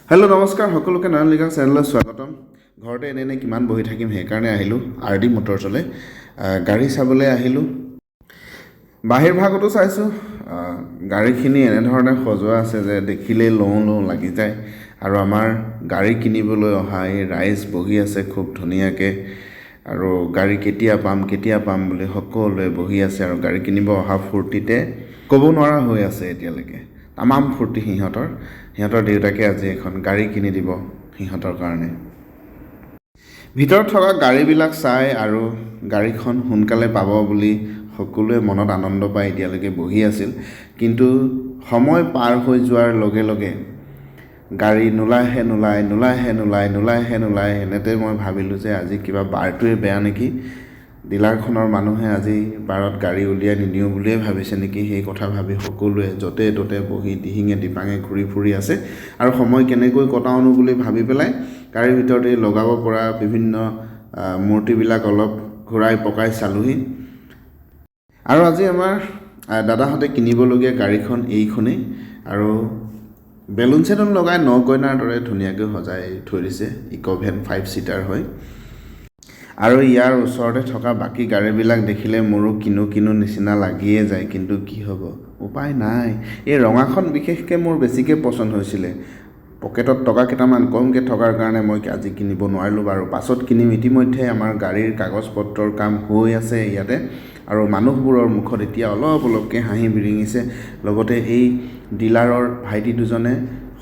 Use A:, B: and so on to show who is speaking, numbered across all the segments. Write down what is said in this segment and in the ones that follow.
A: Hello' নমস্কাৰ সকলোকে নয়ন লিগা চেনেলত স্বাগতম। ঘৰতে এনে কিমান বহি থাকিম সেইকাৰণে আহিলোঁ RD মটৰ্ছলৈ গাড়ী চাবলৈ আহিলোঁ। বাহিৰ ভাগতো চাইছোঁ গাড়ীখিনি এনেধৰণে সজোৱা আছে যে দেখিলেই লওঁ লওঁ লাগি যায়। আৰু আমাৰ গাড়ী কিনিবলৈ অহা এই ৰাইজ বহি আছে খুব ধুনীয়াকৈ। আৰু গাড়ী কেতিয়া পাম বুলি সকলোৱে বহি আছে আৰু গাড়ী কিনিব অহা ফূৰ্তিতে ক'ব নোৱাৰা হৈ আছে এতিয়ালৈকে। তামাম ফূৰ্তি সিহঁতৰ দেউতাকে আজি এখন গাড়ী কিনি দিব সিহঁতৰ কাৰণে। ভিতৰত থকা গাড়ীবিলাক চাই আৰু গাড়ীখন সোনকালে পাব বুলি সকলোৱে মনত আনন্দ পাই এতিয়ালৈকে বহি আছিল। কিন্তু সময় পাৰ হৈ যোৱাৰ লগে লগে গাড়ী নোলায় এনেতে মই ভাবিলোঁ যে আজি কিবা বাৰটোৱে বেয়া নেকি, ডিলাৰখনৰ মানুহে আজি বাৰত গাড়ী উলিয়াই নিদিওঁ বুলিয়ে ভাবিছে নেকি। সেই কথা ভাবি সকলোৱে য'তে ত'তে বহি দিহিঙে দিপাঙে ঘূৰি ফুৰি আছে আৰু সময় কেনেকৈ কটাওনো বুলি ভাবি পেলাই গাড়ীৰ ভিতৰতে লগাব পৰা বিভিন্ন মূৰ্তিবিলাক অলপ ঘূৰাই পকাই চালোঁহি। আৰু আজি আমাৰ দাদাহঁতে কিনিবলগীয়া গাড়ীখন এইখনেই আৰু বেলুন চেলুন লগাই নকইনাৰ দৰে ধুনীয়াকৈ সজাই থৈ দিছে। ইক'ভেন 5 ছিটাৰ হয়। আৰু ইয়াৰ ওচৰতে থকা বাকী গাড়ীবিলাক দেখিলে মোৰো কিনো নিচিনা লাগিয়ে যায়, কিন্তু কি হ'ব উপায় নাই। এই ৰঙাখন বিশেষকৈ মোৰ বেছিকৈ পচন্দ হৈছিলে। পকেটত টকা কেইটামান কমকৈ থকাৰ কাৰণে মই আজি কিনিব নোৱাৰিলোঁ বাৰু, পাছত কিনিম। ইতিমধ্যে আমাৰ গাড়ীৰ কাগজ পত্ৰৰ কাম হৈ আছে ইয়াতে আৰু মানুহবোৰৰ মুখত এতিয়া অলপকৈ হাঁহি বিৰিঙিছে। লগতে এই ডিলাৰৰ ভাইটি দুজনে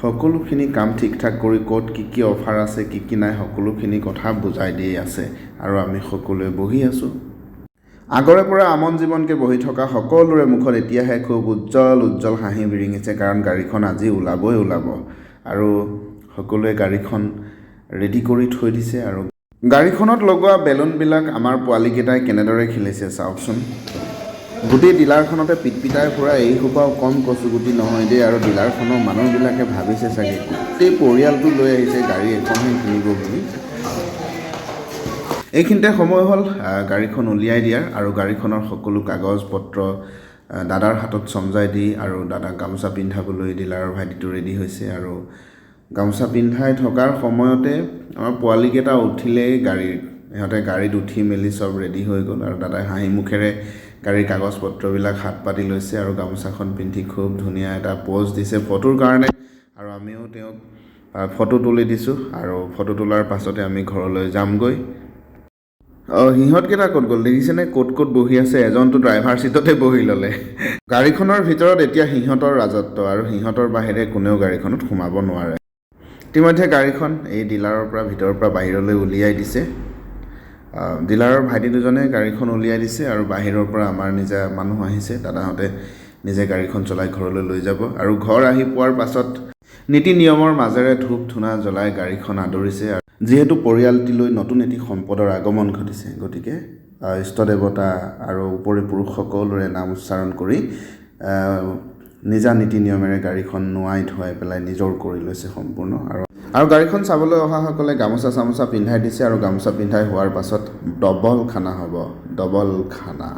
A: সকলোখিনি কাম ঠিক ঠাক কৰি ক'ত কি অফাৰ আছে কি নাই সকলোখিনি কথা বুজাই দি আছে আৰু আমি সকলোৱে বহি আছোঁ। আগৰে পৰা আমন জীৱনকৈ বহি থকা সকলোৰে মুখত এতিয়াহে খুব উজ্জ্বল হাঁহি বিৰিঙিছে, কাৰণ গাড়ীখন আজি ওলাব আৰু সকলোৱে গাড়ীখন ৰেডি কৰি থৈ দিছে। আৰু গাড়ীখনত লগোৱা বেলুনবিলাক আমাৰ পোৱালীকেইটাই কেনেদৰে খেলিছে চাওকচোন। গোটেই ডিলাৰখনতে পিটপিটাই ফুৰা এইসোপাও কম কচুগুটি নহয় দেই। আৰু ডিলাৰখনৰ মানুহবিলাকে ভাবিছে চাগে গোটেই পৰিয়ালটো লৈ আহিছে গাড়ী এখনহে কিনিব বুলি। এইখিনিতে সময় হ'ল গাড়ীখন উলিয়াই দিয়াৰ আৰু গাড়ীখনৰ সকলো কাগজ পত্ৰ দাদাৰ হাতত চমজাই দি আৰু দাদাক গামোচা পিন্ধাবলৈ ডিলাৰৰ ভাইটিটো ৰেডি হৈছে। আৰু গামোচা পিন্ধাই থকাৰ সময়তে আমাৰ পোৱালীকেইটা উঠিলেই সিহঁতে গাড়ীত উঠি মেলি চব ৰেডি হৈ গ'ল আৰু দাদাই হাঁহি মুখেৰে গাড়ীৰ কাগজ পত্ৰবিলাক হাত পাতি লৈছে আৰু গামোচাখন পিন্ধি খুব ধুনীয়া এটা প'জ দিছে ফটোৰ কাৰণে। আৰু আমিও তেওঁক ফটো তুলি দিছোঁ আৰু ফটো তোলাৰ পাছতে আমি ঘৰলৈ যামগৈ। সিহঁতকেইটা ক'ত গ'ল দেখিছেনে? ক'ত বহি আছে। এজনটো ড্ৰাইভাৰ ছিটতে বহি ল'লে। গাড়ীখনৰ ভিতৰত এতিয়া সিহঁতৰ ৰাজত্ব আৰু সিহঁতৰ বাহিৰে কোনেও গাড়ীখনত সোমাব নোৱাৰে। ইতিমধ্যে গাড়ীখন এই ডিলাৰৰ পৰা ভিতৰৰ পৰা বাহিৰলৈ উলিয়াই দিছে। ডিলাৰৰ ভাইটি দুজনে গাড়ীখন উলিয়াই দিছে আৰু বাহিৰৰ পৰা আমাৰ নিজা মানুহ আহিছে। দাদাহঁতে নিজে গাড়ীখন চলাই ঘৰলৈ লৈ যাব আৰু ঘৰ আহি পোৱাৰ পাছত নীতি নিয়মৰ মাজেৰে ধূপ ধূনা জ্বলাই গাড়ীখন আদৰিছে। যিহেতু পৰিয়ালটিলৈ নতুন এটি সম্পদৰ আগমন ঘটিছে, গতিকে ইষ্টদেৱতা আৰু উপৰি পুৰুষ সকলোৰে নাম উচ্চাৰণ কৰি নিজা নীতি নিয়মেৰে গাড়ীখন নোৱাই ধুৱাই পেলাই নিজৰ কৰি লৈছে সম্পূৰ্ণ। আৰু গাড়ীখন চাবলৈ অহাসকলে গামোচা চামোচা পিন্ধাই দিছে আৰু গামোচা পিন্ধাই হোৱাৰ পাছত ডবল খানা হ'ব, ডবল খানা।